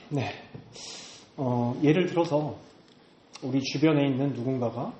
네. 예를 들어서 우리 주변에 있는 누군가가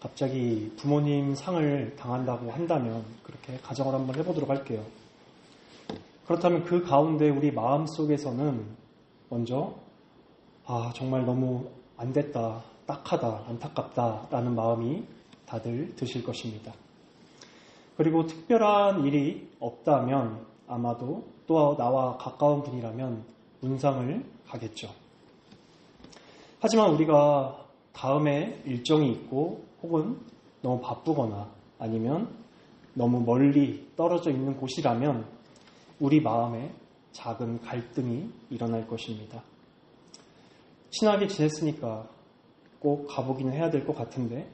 갑자기 부모님 상을 당한다고 한다면 그렇게 가정을 한번 해보도록 할게요. 그렇다면 그 가운데 우리 마음속에서는 먼저 정말 너무 안 됐다, 딱하다, 안타깝다 라는 마음이 다들 드실 것입니다. 그리고 특별한 일이 없다면 아마도 또 나와 가까운 분이라면 문상을 가겠죠. 하지만 우리가 다음에 일정이 있고 혹은 너무 바쁘거나 아니면 너무 멀리 떨어져 있는 곳이라면 우리 마음에 작은 갈등이 일어날 것입니다. 친하게 지냈으니까 꼭 가보기는 해야 될 것 같은데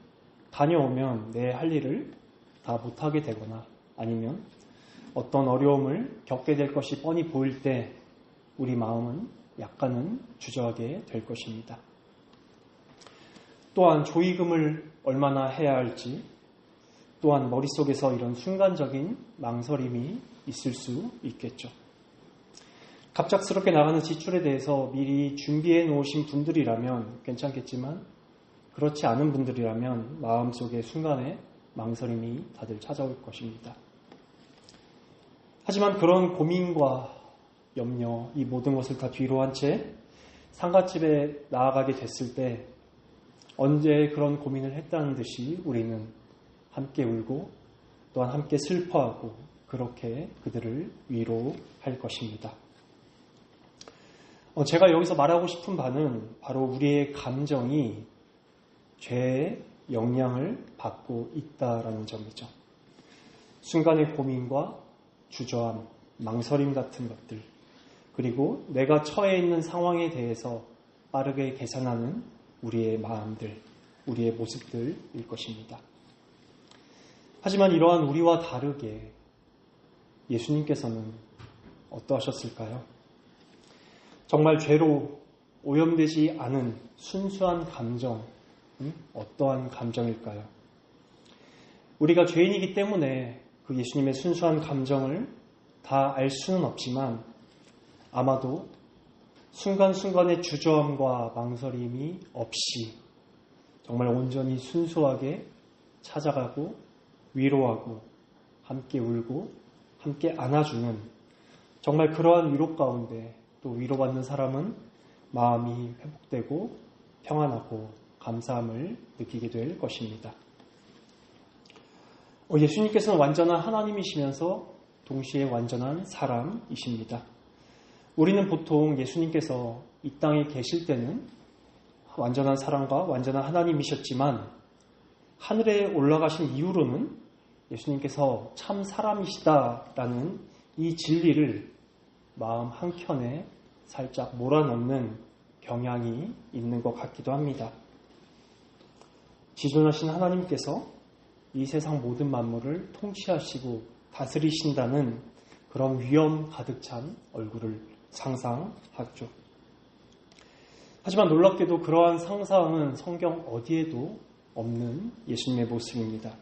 다녀오면 내 할 일을 다 못하게 되거나 아니면 어떤 어려움을 겪게 될 것이 뻔히 보일 때 우리 마음은 약간은 주저하게 될 것입니다. 또한 조의금을 얼마나 해야 할지, 또한 머릿속에서 이런 순간적인 망설임이 있을 수 있겠죠. 갑작스럽게 나가는 지출에 대해서 미리 준비해 놓으신 분들이라면 괜찮겠지만 그렇지 않은 분들이라면 마음속에 순간에 망설임이 다들 찾아올 것입니다. 하지만 그런 고민과 염려, 이 모든 것을 다 뒤로 한 채 상갓집에 나아가게 됐을 때 언제 그런 고민을 했다는 듯이 우리는 함께 울고 또한 함께 슬퍼하고 그렇게 그들을 위로할 것입니다. 제가 여기서 말하고 싶은 바는 바로 우리의 감정이 죄의 영향을 받고 있다라는 점이죠. 순간의 고민과 주저함, 망설임 같은 것들, 그리고 내가 처해 있는 상황에 대해서 빠르게 계산하는 우리의 마음들, 우리의 모습들일 것입니다. 하지만 이러한 우리와 다르게 예수님께서는 어떠하셨을까요? 정말 죄로 오염되지 않은 순수한 감정, 어떠한 감정일까요? 우리가 죄인이기 때문에 그 예수님의 순수한 감정을 다 알 수는 없지만 아마도 순간순간의 주저함과 망설임이 없이 정말 온전히 순수하게 찾아가고 위로하고 함께 울고 함께 안아주는 정말 그러한 위로 가운데 또 위로받는 사람은 마음이 회복되고 평안하고 감사함을 느끼게 될 것입니다. 예수님께서는 완전한 하나님이시면서 동시에 완전한 사람이십니다. 우리는 보통 예수님께서 이 땅에 계실 때는 완전한 사랑과 완전한 하나님이셨지만 하늘에 올라가신 이후로는 예수님께서 참 사람이시다라는 이 진리를 마음 한켠에 살짝 몰아넣는 경향이 있는 것 같기도 합니다. 지존하신 하나님께서 이 세상 모든 만물을 통치하시고 다스리신다는 그런 위엄 가득 찬 얼굴을 상상하죠. 하지만 놀랍게도 그러한 상상은 성경 어디에도 없는 예수님의 모습입니다.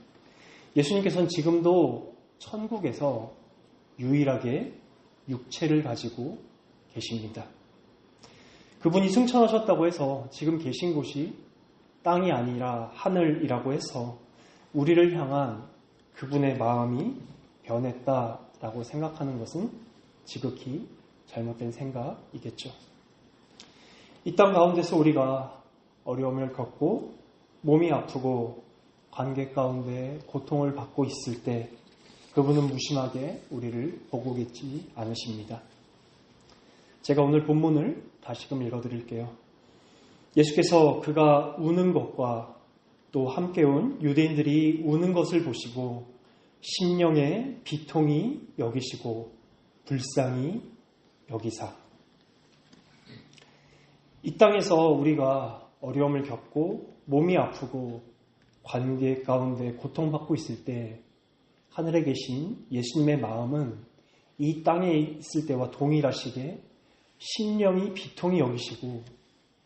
예수님께서는 지금도 천국에서 유일하게 육체를 가지고 계십니다. 그분이 승천하셨다고 해서 지금 계신 곳이 땅이 아니라 하늘이라고 해서 우리를 향한 그분의 마음이 변했다라고 생각하는 것은 지극히 잘못된 생각이겠죠. 이 땅 가운데서 우리가 어려움을 겪고 몸이 아프고 관계 가운데 고통을 받고 있을 때 그분은 무심하게 우리를 보고 계시지 않으십니다. 제가 오늘 본문을 다시금 읽어드릴게요. 예수께서 그가 우는 것과 또 함께 온 유대인들이 우는 것을 보시고 심령에 비통히 여기시고 불쌍히 여기사. 이 땅에서 우리가 어려움을 겪고 몸이 아프고 관계 가운데 고통받고 있을 때 하늘에 계신 예수님의 마음은 이 땅에 있을 때와 동일하시게 심령이 비통히 여기시고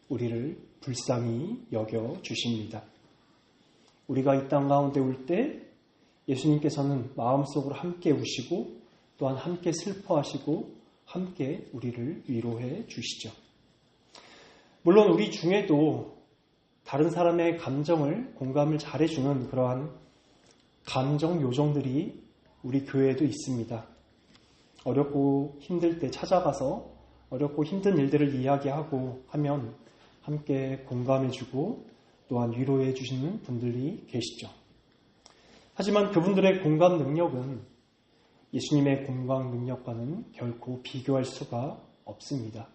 우리를 불쌍히 여겨 주십니다. 우리가 이 땅 가운데 올 때 예수님께서는 마음속으로 함께 우시고 또한 함께 슬퍼하시고 함께 우리를 위로해 주시죠. 물론 우리 중에도 다른 사람의 감정을 공감을 잘해주는 그러한 감정 요정들이 우리 교회에도 있습니다. 어렵고 힘들 때 찾아가서 어렵고 힘든 일들을 이야기하고 하면 함께 공감해주고 또한 위로해 주시는 분들이 계시죠. 하지만 그분들의 공감 능력은 예수님의 공감 능력과는 결코 비교할 수가 없습니다.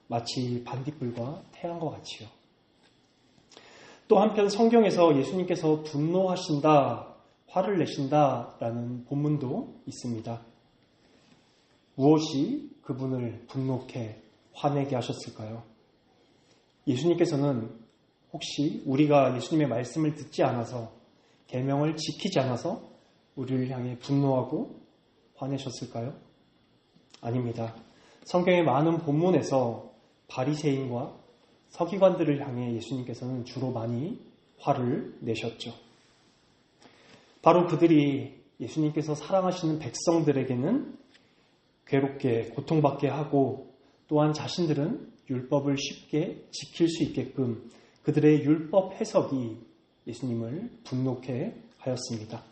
마치 반딧불과 태양과 같이요. 또 한편 성경에서 예수님께서 분노하신다, 화를 내신다라는 본문도 있습니다. 무엇이 그분을 분노케 화내게 하셨을까요? 예수님께서는 혹시 우리가 예수님의 말씀을 듣지 않아서 계명을 지키지 않아서 우리를 향해 분노하고 화내셨을까요? 아닙니다. 성경의 많은 본문에서 바리새인과 서기관들을 향해 예수님께서는 주로 많이 화를 내셨죠. 바로 그들이 예수님께서 사랑하시는 백성들에게는 괴롭게 고통받게 하고 또한 자신들은 율법을 쉽게 지킬 수 있게끔 그들의 율법 해석이 예수님을 분노케 하였습니다.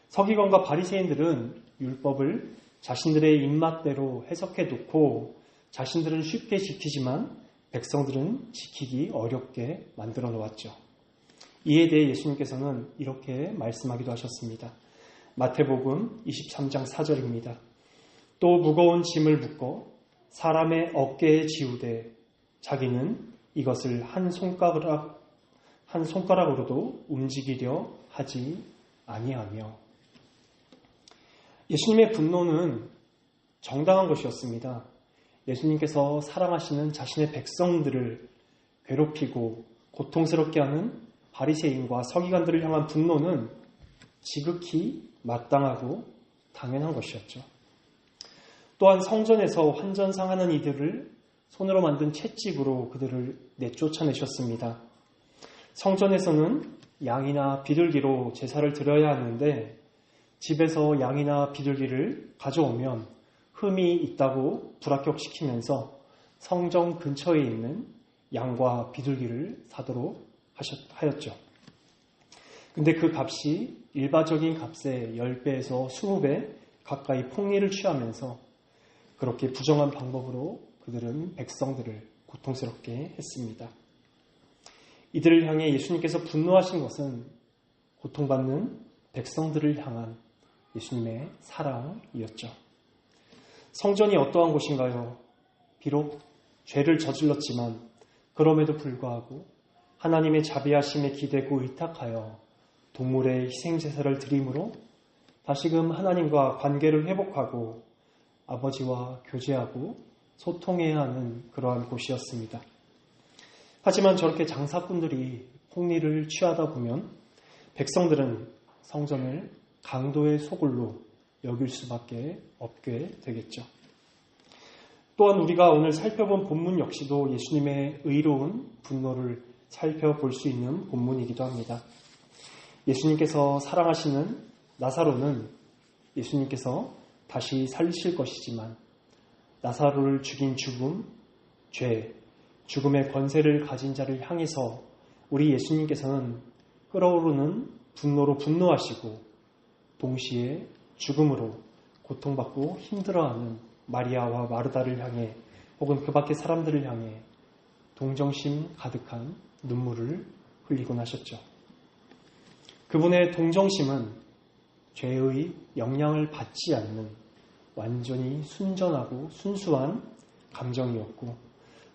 서기관과 바리새인들은 율법을 자신들의 입맛대로 해석해 놓고 자신들은 쉽게 지키지만 백성들은 지키기 어렵게 만들어 놓았죠. 이에 대해 예수님께서는 이렇게 말씀하기도 하셨습니다. 마태복음 23장 4절입니다. 또 무거운 짐을 묶어 사람의 어깨에 지우되 자기는 이것을 한 손가락으로도 움직이려 하지 아니하며. 예수님의 분노는 정당한 것이었습니다. 예수님께서 사랑하시는 자신의 백성들을 괴롭히고 고통스럽게 하는 바리새인과 서기관들을 향한 분노는 지극히 마땅하고 당연한 것이었죠. 또한 성전에서 환전상하는 이들을 손으로 만든 채찍으로 그들을 내쫓아내셨습니다. 성전에서는 양이나 비둘기로 제사를 드려야 하는데 집에서 양이나 비둘기를 가져오면 흠이 있다고 불합격시키면서 성전 근처에 있는 양과 비둘기를 사도록 하였죠. 근데 그 값이 일반적인 값의 10배에서 20배 가까이 폭리를 취하면서 그렇게 부정한 방법으로 그들은 백성들을 고통스럽게 했습니다. 이들을 향해 예수님께서 분노하신 것은 고통받는 백성들을 향한 예수님의 사랑이었죠. 성전이 어떠한 곳인가요? 비록 죄를 저질렀지만 그럼에도 불구하고 하나님의 자비하심에 기대고 의탁하여 동물의 희생제사를 드림으로 다시금 하나님과 관계를 회복하고 아버지와 교제하고 소통해야 하는 그러한 곳이었습니다. 하지만 저렇게 장사꾼들이 폭리를 취하다 보면 백성들은 성전을 강도의 소굴로 여길 수밖에 없게 되겠죠. 또한 우리가 오늘 살펴본 본문 역시도 예수님의 의로운 분노를 살펴볼 수 있는 본문이기도 합니다. 예수님께서 사랑하시는 나사로는 예수님께서 다시 살리실 것이지만 나사로를 죽인 죽음, 죄, 죽음의 권세를 가진 자를 향해서 우리 예수님께서는 끓어오르는 분노로 분노하시고 동시에 죽음으로 고통받고 힘들어하는 마리아와 마르다를 향해 혹은 그 밖의 사람들을 향해 동정심 가득한 눈물을 흘리곤 하셨죠. 그분의 동정심은 죄의 영향을 받지 않는 완전히 순전하고 순수한 감정이었고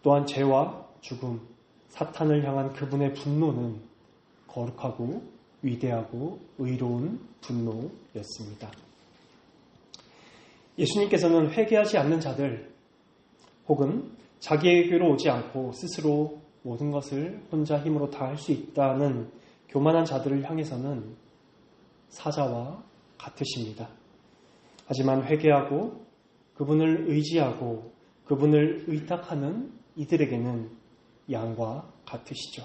또한 죄와 죽음, 사탄을 향한 그분의 분노는 거룩하고 위대하고 의로운 분노였습니다. 예수님께서는 회개하지 않는 자들 혹은 자기에게로 오지 않고 스스로 모든 것을 혼자 힘으로 다 할 수 있다는 교만한 자들을 향해서는 사자와 같으십니다. 하지만 회개하고 그분을 의지하고 그분을 의탁하는 이들에게는 양과 같으시죠.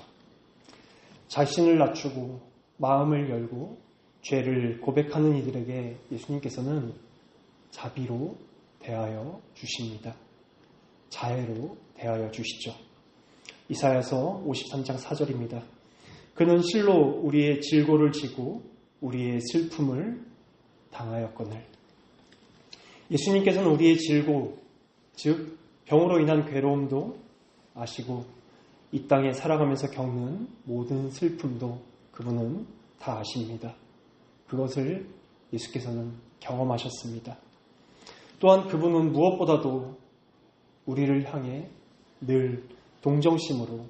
자신을 낮추고 마음을 열고 죄를 고백하는 이들에게 예수님께서는 자비로 대하여 주십니다. 자애로 대하여 주시죠. 이사야서 53장 4절입니다. 그는 실로 우리의 질고를 지고 우리의 슬픔을 당하였거늘. 예수님께서는 우리의 질고, 즉 병으로 인한 괴로움도 아시고 이 땅에 살아가면서 겪는 모든 슬픔도 그분은 다 아십니다. 그것을 예수께서는 경험하셨습니다. 또한 그분은 무엇보다도 우리를 향해 늘 동정심으로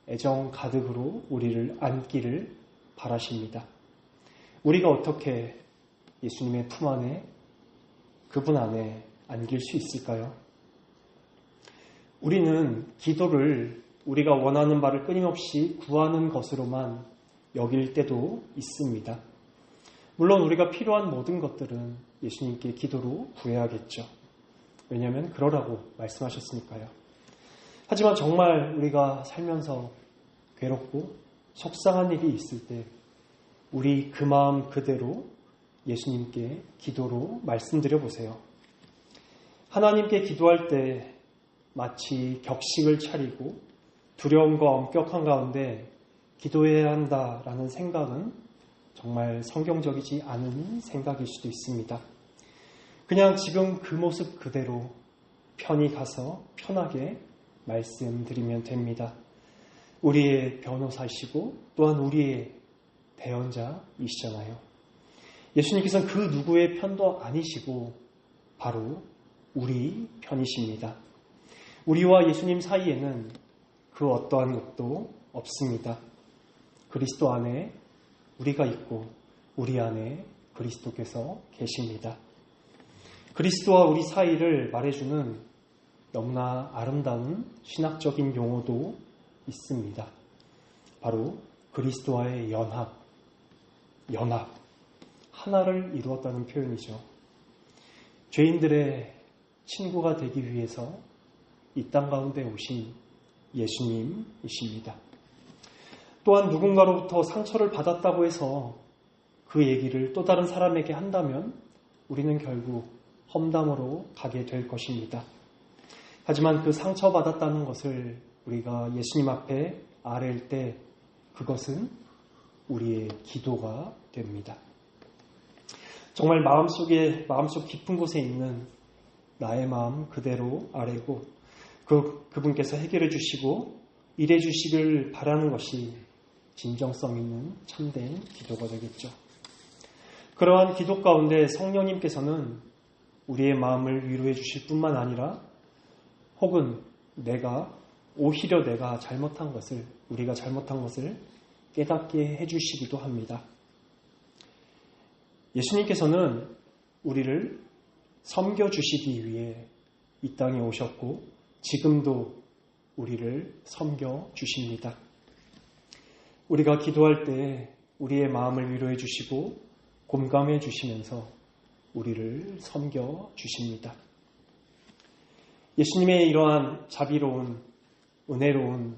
애정 가득으로 우리를 안기를 바라십니다. 우리가 어떻게 예수님의 품 안에 그분 안에 안길 수 있을까요? 우리는 기도를 우리가 원하는 바를 끊임없이 구하는 것으로만 여길 때도 있습니다. 물론 우리가 필요한 모든 것들은 예수님께 기도로 구해야겠죠. 왜냐하면 그러라고 말씀하셨으니까요. 하지만 정말 우리가 살면서 괴롭고 속상한 일이 있을 때 우리 그 마음 그대로 예수님께 기도로 말씀드려 보세요. 하나님께 기도할 때 마치 격식을 차리고 두려움과 엄격한 가운데 기도해야 한다라는 생각은 정말 성경적이지 않은 생각일 수도 있습니다. 그냥 지금 그 모습 그대로 편히 가서 편하게 말씀드리면 됩니다. 우리의 변호사이시고 또한 우리의 대언자이시잖아요. 예수님께서는 그 누구의 편도 아니시고 바로 우리 편이십니다. 우리와 예수님 사이에는 그 어떠한 것도 없습니다. 그리스도 안에 우리가 있고 우리 안에 그리스도께서 계십니다. 그리스도와 우리 사이를 말해주는 너무나 아름다운 신학적인 용어도 있습니다. 바로 그리스도와의 연합, 하나를 이루었다는 표현이죠. 죄인들의 친구가 되기 위해서 이 땅 가운데 오신 예수님이십니다. 또한 누군가로부터 상처를 받았다고 해서 그 얘기를 또 다른 사람에게 한다면 우리는 결국 험담으로 가게 될 것입니다. 하지만 그 상처받았다는 것을 우리가 예수님 앞에 아뢰일 때 그것은 우리의 기도가 됩니다. 정말 마음속 깊은 곳에 있는 나의 마음 그대로 아뢰고 그분께서 해결해 주시고 일해 주시길 바라는 것이 진정성 있는 참된 기도가 되겠죠. 그러한 기도 가운데 성령님께서는 우리의 마음을 위로해 주실 뿐만 아니라 혹은 오히려 내가 잘못한 것을, 우리가 잘못한 것을 깨닫게 해주시기도 합니다. 예수님께서는 우리를 섬겨주시기 위해 이 땅에 오셨고 지금도 우리를 섬겨주십니다. 우리가 기도할 때 우리의 마음을 위로해 주시고 공감해 주시면서 우리를 섬겨주십니다. 예수님의 이러한 자비로운, 은혜로운,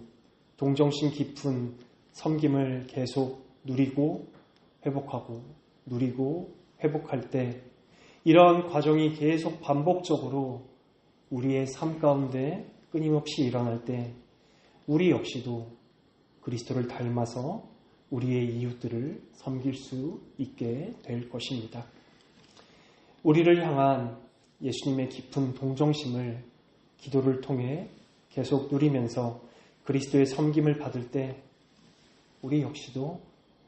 동정심 깊은 섬김을 계속 누리고 회복하고 누리고 회복할 때 이러한 과정이 계속 반복적으로 우리의 삶 가운데 끊임없이 일어날 때 우리 역시도 그리스도를 닮아서 우리의 이웃들을 섬길 수 있게 될 것입니다. 우리를 향한 예수님의 깊은 동정심을 기도를 통해 계속 누리면서 그리스도의 섬김을 받을 때 우리 역시도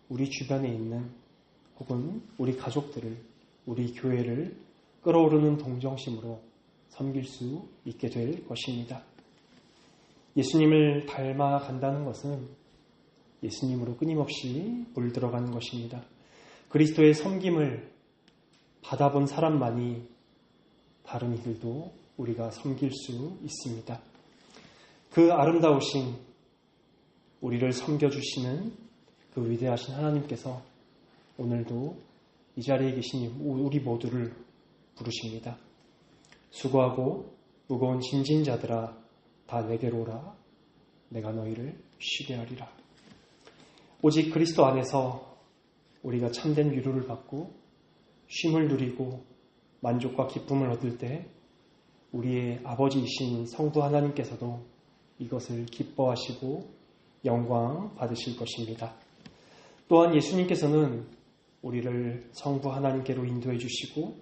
우리 주변에 있는 혹은 우리 가족들을, 우리 교회를 끓어오르는 동정심으로 섬길 수 있게 될 것입니다. 예수님을 닮아간다는 것은 예수님으로 끊임없이 물들어가는 것입니다. 그리스도의 섬김을 받아본 사람만이 다른 이들도 우리가 섬길 수 있습니다. 그 아름다우신 우리를 섬겨주시는 그 위대하신 하나님께서 오늘도 이 자리에 계신 우리 모두를 부르십니다. 수고하고 무거운 짐진 자들아 다 내게로 오라. 내가 너희를 쉬게 하리라. 오직 그리스도 안에서 우리가 참된 위로를 받고 쉼을 누리고 만족과 기쁨을 얻을 때 우리의 아버지이신 성부 하나님께서도 이것을 기뻐하시고 영광 받으실 것입니다. 또한 예수님께서는 우리를 성부 하나님께로 인도해 주시고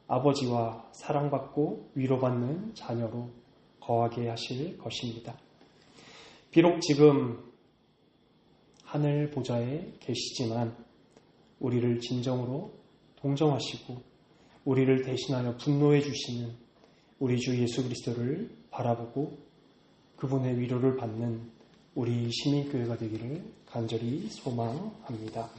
아버지와 사랑받고 위로받는 자녀로 거하게 하실 것입니다. 비록 지금 하늘 보좌에 계시지만 우리를 진정으로 동정하시고 우리를 대신하여 분노해 주시는 우리 주 예수 그리스도를 바라보고 그분의 위로를 받는 우리 시민교회가 되기를 간절히 소망합니다.